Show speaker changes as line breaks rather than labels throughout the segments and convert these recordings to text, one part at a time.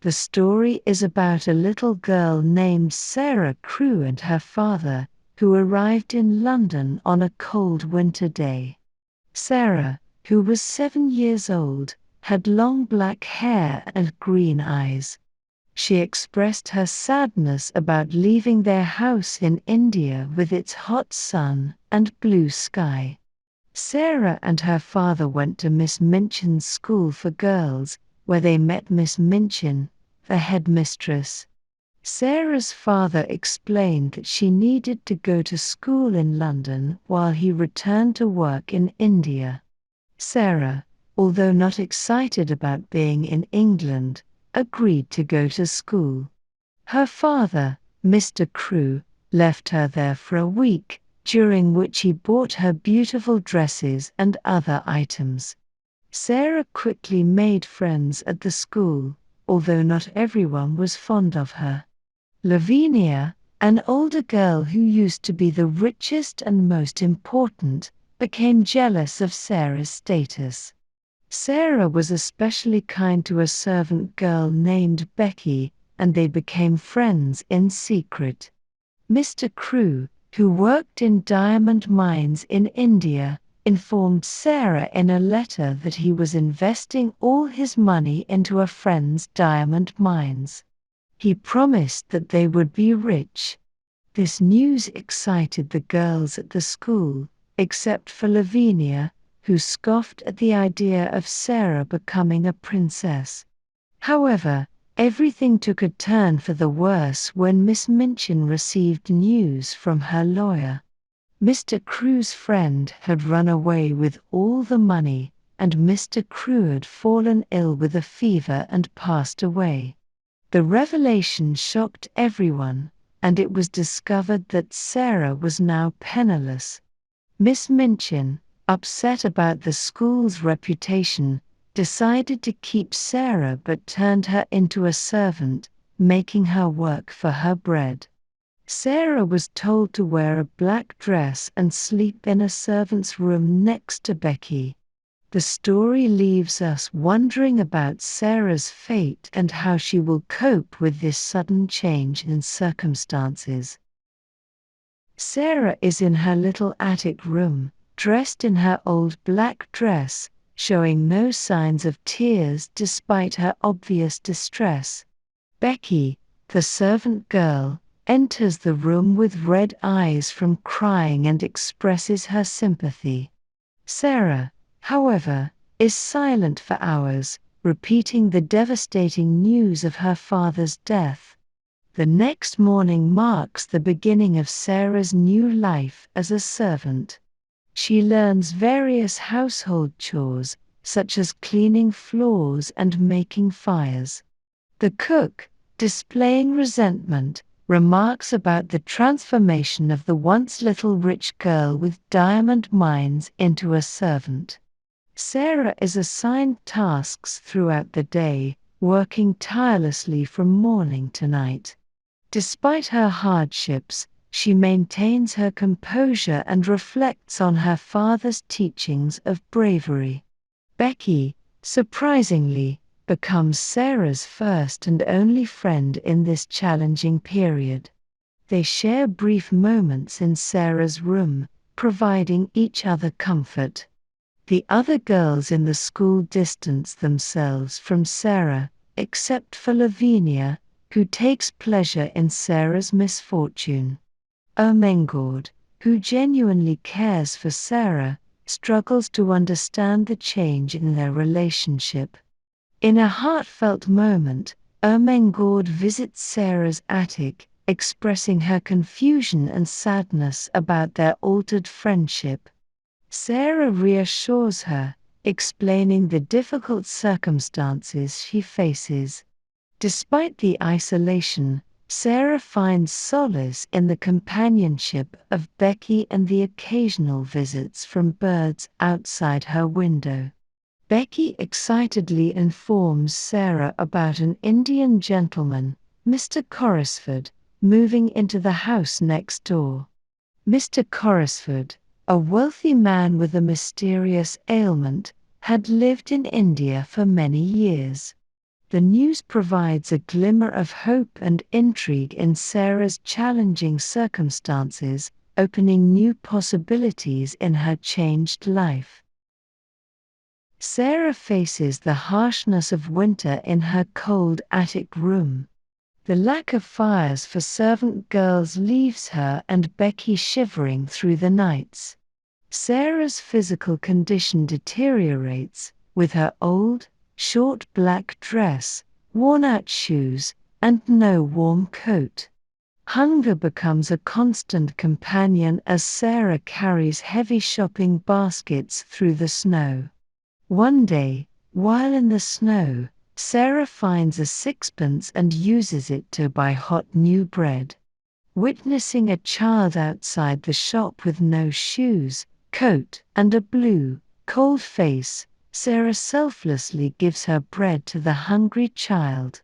The story is about a little girl named Sarah Crewe and her father, who arrived in London on a cold winter day. Sarah, who was 7 years old, had long black hair and green eyes. She expressed her sadness about leaving their house in India with its hot sun and blue sky. Sarah and her father went to Miss Minchin's school for girls, where they met Miss Minchin, the headmistress. Sarah's father explained that she needed to go to school in London while he returned to work in India. Sarah, although not excited about being in England, agreed to go to school. Her father, Mr. Crewe, left her there for a week, during which he bought her beautiful dresses and other items. Sarah quickly made friends at the school, although not everyone was fond of her. Lavinia, an older girl who used to be the richest and most important, became jealous of Sarah's status. Sarah was especially kind to a servant girl named Becky, and they became friends in secret. Mr. Crewe, who worked in diamond mines in India, informed Sarah in a letter that he was investing all his money into a friend's diamond mines. He promised that they would be rich. This news excited the girls at the school, except for Lavinia, who scoffed at the idea of Sarah becoming a princess. However, everything took a turn for the worse when Miss Minchin received news from her lawyer. Mr. Crewe's friend had run away with all the money, and Mr. Crewe had fallen ill with a fever and passed away. The revelation shocked everyone, and it was discovered that Sarah was now penniless. Miss Minchin, upset about the school's reputation, decided to keep Sarah but turned her into a servant, making her work for her bread. Sarah was told to wear a black dress and sleep in a servant's room next to Becky. The story leaves us wondering about Sarah's fate and how she will cope with this sudden change in circumstances. Sarah is in her little attic room, dressed in her old black dress, showing no signs of tears despite her obvious distress. Becky, the servant girl, enters the room with red eyes from crying and expresses her sympathy. Sarah, however, is silent for hours, repeating the devastating news of her father's death. The next morning marks the beginning of Sarah's new life as a servant. She learns various household chores, such as cleaning floors and making fires. The cook, displaying resentment, remarks about the transformation of the once little rich girl with diamond mines into a servant. Sarah is assigned tasks throughout the day, working tirelessly from morning to night. Despite her hardships, she maintains her composure and reflects on her father's teachings of bravery. Becky, surprisingly, becomes Sarah's first and only friend in this challenging period. They share brief moments in Sarah's room, providing each other comfort. The other girls in the school distance themselves from Sarah, except for Lavinia, who takes pleasure in Sarah's misfortune. Ermengarde, who genuinely cares for Sarah, struggles to understand the change in their relationship. In a heartfelt moment, Ermengarde visits Sarah's attic, expressing her confusion and sadness about their altered friendship. Sarah reassures her, explaining the difficult circumstances she faces. Despite the isolation, Sarah finds solace in the companionship of Becky and the occasional visits from birds outside her window. Becky excitedly informs Sarah about an Indian gentleman, Mr. Corrisford, moving into the house next door. Mr. Corrisford, a wealthy man with a mysterious ailment, had lived in India for many years. The news provides a glimmer of hope and intrigue in Sarah's challenging circumstances, opening new possibilities in her changed life. Sarah faces the harshness of winter in her cold attic room. The lack of fires for servant girls leaves her and Becky shivering through the nights. Sarah's physical condition deteriorates, with her old, short black dress, worn-out shoes, and no warm coat. Hunger becomes a constant companion as Sarah carries heavy shopping baskets through the snow. One day, while in the snow, Sarah finds a sixpence and uses it to buy hot new bread. Witnessing a child outside the shop with no shoes, coat, and a blue, cold face, Sarah selflessly gives her bread to the hungry child.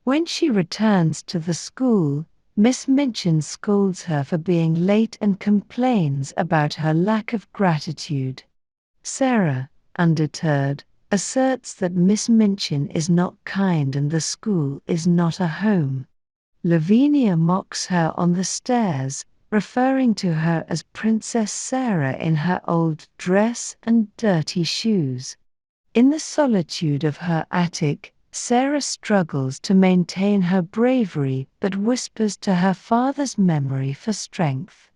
When she returns to the school, Miss Minchin scolds her for being late and complains about her lack of gratitude. Sarah, undeterred, asserts that Miss Minchin is not kind and the school is not a home. Lavinia mocks her on the stairs, referring to her as Princess Sarah in her old dress and dirty shoes. In the solitude of her attic, Sarah struggles to maintain her bravery but whispers to her father's memory for strength.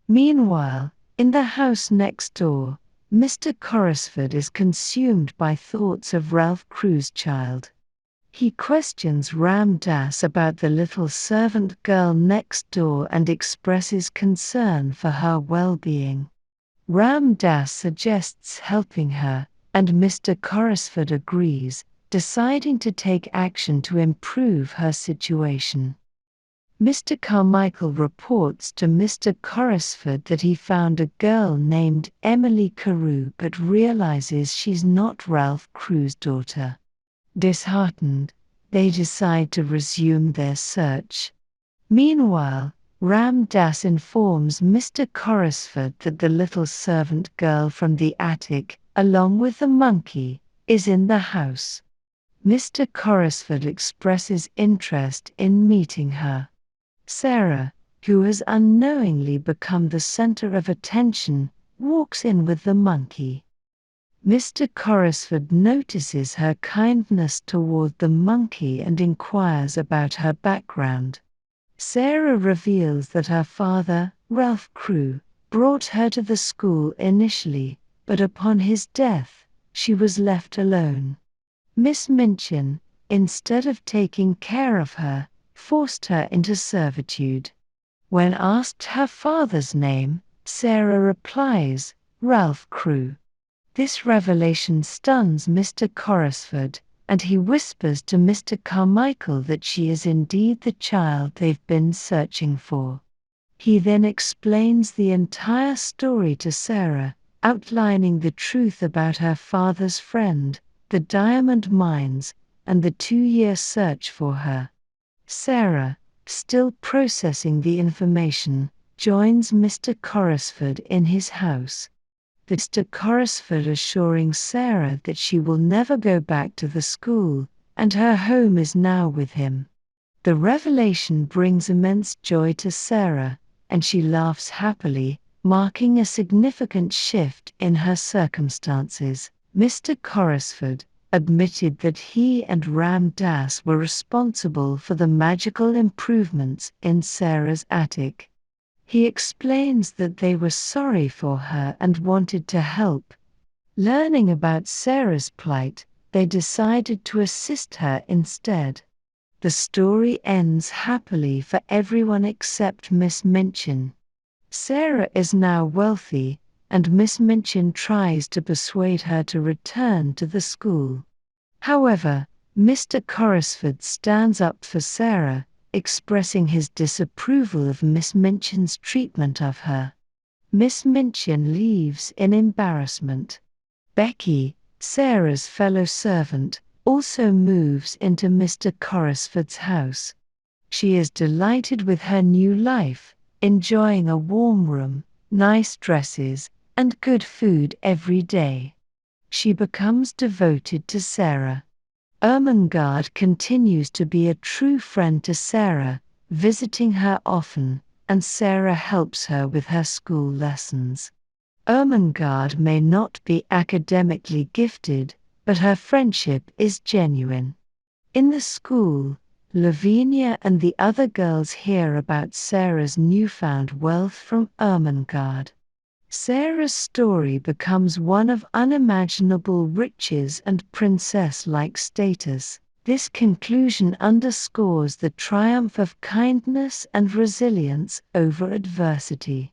Meanwhile, in the house next door, Mr. Corrisford is consumed by thoughts of Ralph Crewe's child. He questions Ram Dass about the little servant girl next door and expresses concern for her well-being. Ram Dass suggests helping her, and Mr. Corrisford agrees, deciding to take action to improve her situation. Mr. Carmichael reports to Mr. Corrisford that he found a girl named Emily Carew but realizes she's not Ralph Crewe's daughter. Disheartened, they decide to resume their search. Meanwhile, Ram Dass informs Mr. Corrisford that the little servant girl from the attic, along with the monkey, is in the house. Mr. Corrisford expresses interest in meeting her. Sarah, who has unknowingly become the center of attention, walks in with the monkey. Mr. Corrisford notices her kindness toward the monkey and inquires about her background. Sarah reveals that her father, Ralph Crewe, brought her to the school initially, but upon his death, she was left alone. Miss Minchin, instead of taking care of her, forced her into servitude. When asked her father's name, Sarah replies, Ralph Crewe. This revelation stuns Mr. Corrisford, and he whispers to Mr. Carmichael that she is indeed the child they've been searching for. He then explains the entire story to Sarah, outlining the truth about her father's friend, the diamond mines, and the 2-year search for her. Sarah, still processing the information, joins Mr. Corrisford in his house. Mr. Corrisford assuring Sarah that she will never go back to the school, and her home is now with him. The revelation brings immense joy to Sarah, and she laughs happily, marking a significant shift in her circumstances. Mr. Corrisford admitted that he and Ram Dass were responsible for the magical improvements in Sarah's attic. He explains that they were sorry for her and wanted to help. Learning about Sarah's plight, they decided to assist her instead. The story ends happily for everyone except Miss Minchin. Sarah is now wealthy, and Miss Minchin tries to persuade her to return to the school. However, Mr. Corrisford stands up for Sarah, expressing his disapproval of Miss Minchin's treatment of her. Miss Minchin leaves in embarrassment. Becky, Sarah's fellow servant, also moves into Mr. Corrisford's house. She is delighted with her new life, enjoying a warm room, nice dresses, and good food every day. She becomes devoted to Sarah. Ermengarde continues to be a true friend to Sarah, visiting her often, and Sarah helps her with her school lessons. Ermengarde may not be academically gifted, but her friendship is genuine. In the school, Lavinia and the other girls hear about Sarah's newfound wealth from Ermengarde. Sarah's story becomes one of unimaginable riches and princess-like status. This conclusion underscores the triumph of kindness and resilience over adversity.